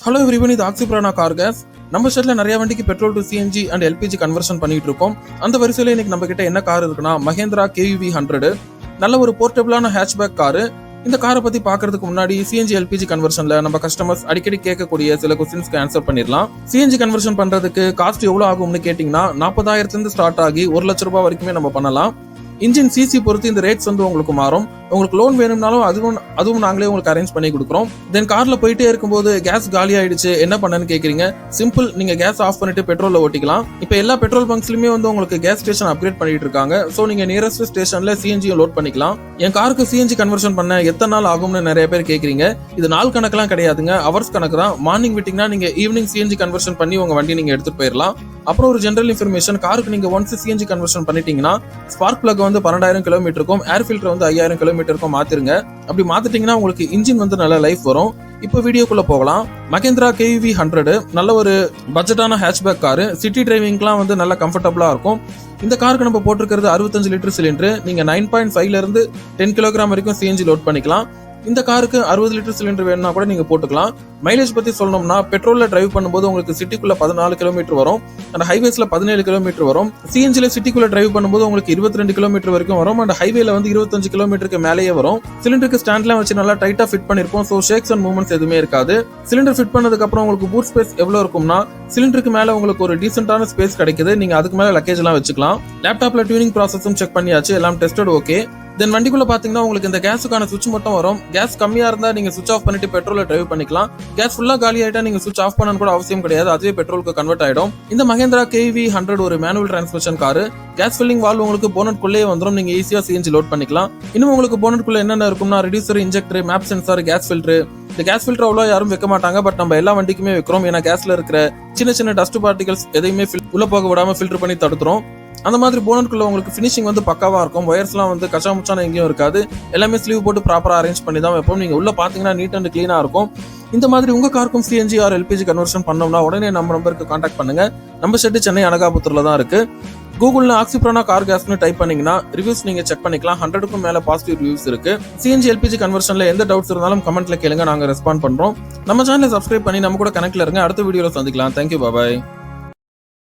Hello everyone, இது ஆக்சிபிரானா car case. நம்ம ஷெட்ல நிறைய வண்டிக்கு petrol to CNG and LPG conversion பண்ணிட்டு இருக்கோம். அந்த வரிசையில இன்னைக்கு நம்ம கிட்ட என்ன கார் இருக்குன்னா மஹேந்திரா KUV 100. நல்ல ஒரு போர்ட்டபிளான ஹேட்ச்பேக் காரு. இந்த காரை பத்தி பாக்குறதுக்கு முன்னாடி சிஎன்ஜி எல்பிஜி கன்வர்ஷன்ல நம்ம கஸ்டமர்ஸ் அடிக்கடி கேட்கக்கூடிய சில கொஸ்டின்ஸ்க்கு ஆன்சர் பண்ணிடலாம். சிஎன்ஜி கன்வர்ஷன் பண்றதுக்கு காஸ்ட் எவ்வளவு ஆகும்னு கேட்டீங்கன்னா 40,000 இருந்து ஸ்டார்ட் ஆகி 1 லட்ச ரூபாய் வரைக்குமே நம்ம பண்ணலாம். இன்ஜின் சிசி பொறுத்து இந்த ரேட்ஸ் வந்து உங்களுக்கு மாறும். உங்களுக்கு லோன் வேணும்னாலும் அதுவும் நாங்களே உங்களுக்கு அரேஞ்ச் பண்ணி கொடுக்குறோம். தென் கார்ல போயிட்டே இருக்கும்போது கேஸ் காலி ஆயிடுச்சு, என்ன பண்ணன்னு கேக்குறீங்க. சிம்பிள், நீங்க கேஸ் ஆஃப் பண்ணிட்டு பெட்ரோல்ல ஓட்டிக்கலாம். இப்ப எல்லா பெட்ரோல் பங்க்ஸ்லயுமே வந்து உங்களுக்கு கேஸ் ஸ்டேஷன் அப்கிரேட் பண்ணிட்டு இருக்காங்க. சோ நீங்க நியரஸ்ட் ஸ்டேஷன்ல சிஎன்ஜி லோட் பண்ணிக்கலாம். என் காருக்கு சிஎன்ஜி கன்வர்ஷன் பண்ண எத்தனை நாள் ஆகும்னு நிறைய பேர் கேக்குறீங்க. இது நாள் கணக்கெல்லாம் கிடையாதுங்க, ஹவர்ஸ் கணக்கு தான். மார்னிங் விட்டீங்கன்னா நீங்க ஈவினிங் சிஎன்ஜி கன்வர்ஷன் பண்ணி உங்க வண்டி நீங்க எடுத்துட்டு போயிடலாம். அப்புறம் ஒரு ஜெனரல் இன்ஃபர்மேஷன், காருக்கு நீங்க ஒன்ஸ் சிஎன்ஜி கன்வர்ஷன் பண்ணிட்டீங்கன்னா ஸ்பார்க் பிளக் வந்து 12,000 கிலோமீட்டருக்கும் ஏர் ஃபில்டர் வந்து 5,000 கிலோமீட்டருக்கும் மாத்திருங்க. அப்படி மாத்திட்டீங்கன்னா உங்களுக்கு இன்ஜின் வந்து நல்ல லைஃப் வரும். இப்போ வீடியோக்குள்ள போகலாம். மஹேந்திரா KUV 100 நல்ல ஒரு பட்ஜெட்டான ஹேட்ச்பேக் காரு. சிட்டி டிரைவிங்லாம் வந்து நல்ல கம்ஃபர்டபுளா இருக்கும். இந்த காருக்கு நம்ம போட்டிருக்கிறது 65 லிட்டர் சிலிண்டர். நீங்க 9.5ல இருந்து 10 கிலோகிராம் வரைக்கும் சிஎன்ஜி லோட் பண்ணிக்கலாம். இந்த காருக்கு 60 லிட்டர் சிலிண்டர் வேணும்னா கூட நீங்க போட்டுக்கலாம். மைலேஜ் பத்தி சொல்லணும்னா பெட்ரோல்ல டிரைவ் பண்ணும்போது உங்களுக்கு சிட்டிக்குள்ள 14 கிலோமீட்டர் வரும், அண்ட் ஹைவேஸ்ல 17 கிலோமீட்டர் வரும். சிஎன்ஜில சிட்டிக்குள்ள டிரைவ் பண்ணும்போது உங்களுக்கு 22 கிலோமீட்டர் வரைக்கும் வரும், அண்ட் ஹைவேல வந்து 25 கிலோமீட்டருக்கு மேலேயே வரும். சிலிண்டருக்கு ஸ்டாண்ட்லாம் வச்சு நல்லா டைட்டா ஃபிட் பண்ணிருப்போம். சோ ஷேக்ஸ் அண்ட் மூவ்மெண்ட்ஸ் எதுவுமே இருக்காது. சிலிண்டர் ஃபிட் பண்ணதுக்கு அப்புறம் உங்களுக்கு பூட் ஸ்பேஸ் எவ்வளவு இருக்கும்னா சிலிண்டருக்கு மேல உங்களுக்கு ஒரு டீசென்டான ஸ்பேஸ் கிடைக்குது. நீங்க அதுக்கு மேல லக்கேஜ் எல்லாம் வச்சுக்கலாம். லேப்டாப்ல டியூனிங் ப்ராசஸும் செக் பண்ணியாச்சு, எல்லாம் டெஸ்டட் ஓகே. தென் வண்டிக்குள்ள பாத்தீங்கன்னா உங்களுக்கு இந்த கேஸுக்கான சுவிட்ச் மட்டும் வரும். கேஸ் கம்மியா இருந்தா நீங்க சுவிட்ச் ஆஃப் பண்ணிட்டு பெட்ரோல டிரைவ் பண்ணிக்கலாம். கேஸ் ஃபுல்லா காலி ஆயிட்டா நீங்க சுவிட்ச் ஆஃப் பண்ணணும் கூட அவசியம் கிடையாது, அதுவே பெட்ரோலுக்கு கன்வெர்ட் ஆயிடும். இந்த மஹேந்திரா KUV 100 ஒரு manual transmission car. Gas filling valve உங்களுக்கு போனட் குள்ளே வந்துடும். நீங்க ஈஸியா சிஎன்ஜி லோட் பண்ணிக்கலாம். இன்னும் உங்களுக்கு போனட் குள்ள என்னென்ன இருக்கும்னா reducer, injector, map sensor, gas filter. இந்த கேஸ் ஃபில்டர் அவ்வளோ யாரும் வைக்க மாட்டாங்க, பட் நம்ம எல்லா வண்டிக்குமே வைக்கிறோம். ஏன்னா கேஸ்ல இருக்கிற சின்ன சின்ன டஸ்ட் பார்ட்டிகல்ஸ் எதையுமே உள்ள போக விடாம ஃபில்டர் பண்ணி தடுத்துரும். அந்த மாதிரி போனட்குள்ள உங்களுக்கு ஃபினிஷிங் வந்து பக்காவா இருக்கும். ஒயர்ஸ்லாம் வந்து கச்சா முச்சான எங்கேயும் இருக்காது. எல்லாமே ஸ்லீவ் போட்டு ப்ராப்பரா அரேஞ்ச் பண்ணி தான் வைப்போம். நீங்க உள்ள பாத்தீங்கன்னா நீட் அண்ட் கிளீனா இருக்கும். இந்த மாதிரி உங்க காருக்கும் சிஎன்ஜி ஆர் எல்பிஜி கன்வர்ஷன் பண்ணோம்னா உடனே நம்ம நம்பருக்கு கான்டாக்ட் பண்ணுங்க. நம்ம ஷெட் சென்னை அனகாபுத்தூர்ல தான் இருக்கு. கூகுள்ல ஆக்சிபிரானா கார் கேஸ்னு டைப் பண்ணீங்கன்னா ரிவ்யூஸ் நீங்க செக் பண்ணிக்கலாம். 100க்கும் மேல பாசிட்டிவ் ரிவ்யூஸ் இருக்கு. சிஎன்ஜி எல்பிஜி கன்வர்ஷன்ல எந்த டவுட்ஸ் இருந்தாலும் கமெண்ட்ல கேளுங்க, நாங்க ரெஸ்பாண்ட் பண்றோம். நம்ம சேனலை சப்ஸ்கிரைப் பண்ணி நம்ம கூட கனெக்ட்ல இருங்க. அடுத்த வீடியோல சந்திக்கலாம். தேங்க்யூ, பாய்.